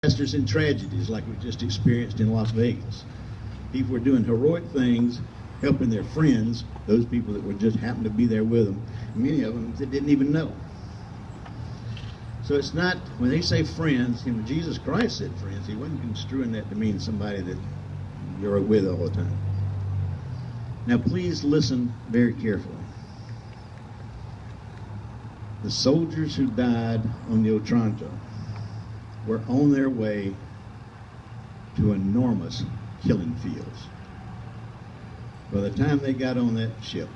disasters and tragedies like we just experienced in Las Vegas. People were doing heroic things, helping their friends, those people that would just happen to be there with them, many of them that didn't even know. So it's not, when they say friends, when Jesus Christ said friends, he wasn't construing that to mean somebody that you're with all the time. Now please listen very carefully. The soldiers who died on the Otranto were on their way to enormous killing fields. By the time they got on that ship,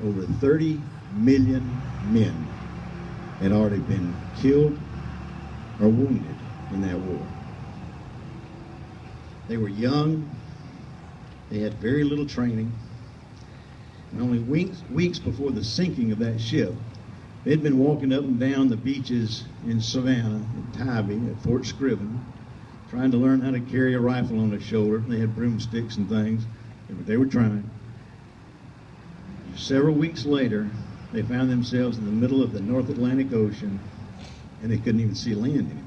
over 30 million men had already been killed or wounded in that war. They were young, they had very little training, and only weeks before the sinking of that ship, they'd been walking up and down the beaches in Savannah, in Tybee, at Fort Scriven, trying to learn how to carry a rifle on their shoulder. They had broomsticks and things, but they were trying. Several weeks later, they found themselves in the middle of the North Atlantic Ocean, and they couldn't even see land anymore.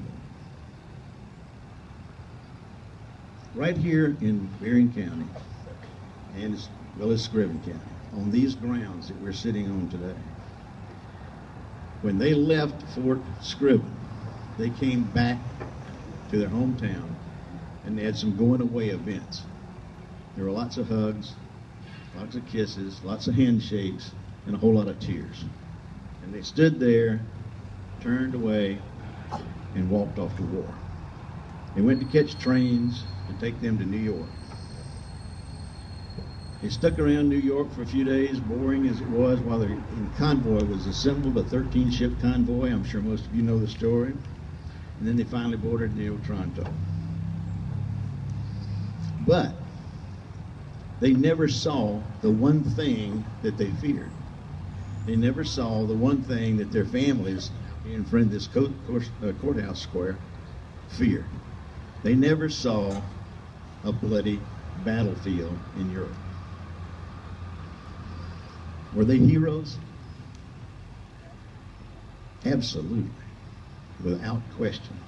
Right here in Berrien County, and as well as Scriven County, on these grounds that we're sitting on today, when they left Fort Scriven, they came back to their hometown, and they had some going away events. There were lots of hugs, lots of kisses, lots of handshakes, and a whole lot of tears. And they stood there, turned away, and walked off to war. They went to catch trains to take them to New York. They stuck around New York for a few days, boring as it was, while the convoy was assembled, a 13-ship convoy. I'm sure most of you know the story. And then they finally boarded the Otranto. But they never saw the one thing that they feared. They never saw the one thing that their families in front of this courthouse square feared. They never saw a bloody battlefield in Europe. Were they heroes? Absolutely, without question.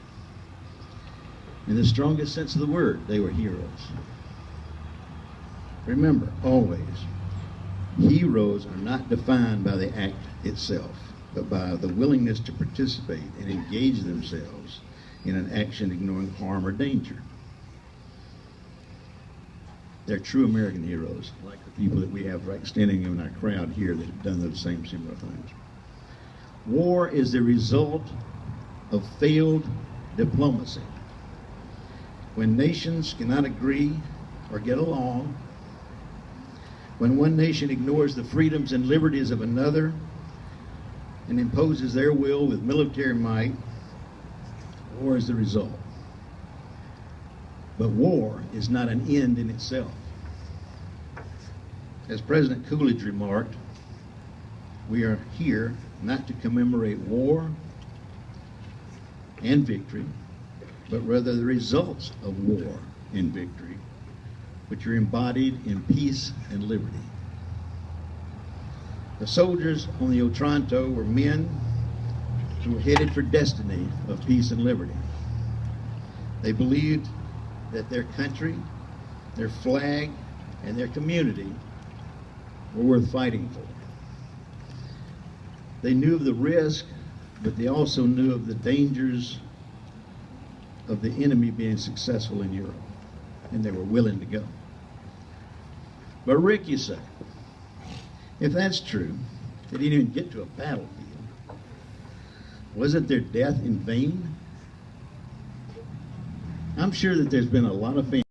In the strongest sense of the word, they were heroes. Remember, always, heroes are not defined by the act itself, but by the willingness to participate and engage themselves in an action ignoring harm or danger. They're true American heroes, like the people that we have right standing in our crowd here that have done those same similar things. War is the result of failed diplomacy. When nations cannot agree or get along, when one nation ignores the freedoms and liberties of another and imposes their will with military might, war is the result. But war is not an end in itself. As President Coolidge remarked, we are here not to commemorate war and victory, but rather the results of war and victory, which are embodied in peace and liberty. The soldiers on the Otranto were men who were headed for destiny of peace and liberty. They believed that their country, their flag, and their community were worth fighting for. They knew of the risk, but they also knew of the dangers of the enemy being successful in Europe, and they were willing to go. But Rick, you say, if that's true, they didn't even get to a battlefield. Wasn't their death in vain? I'm sure that there's been a lot of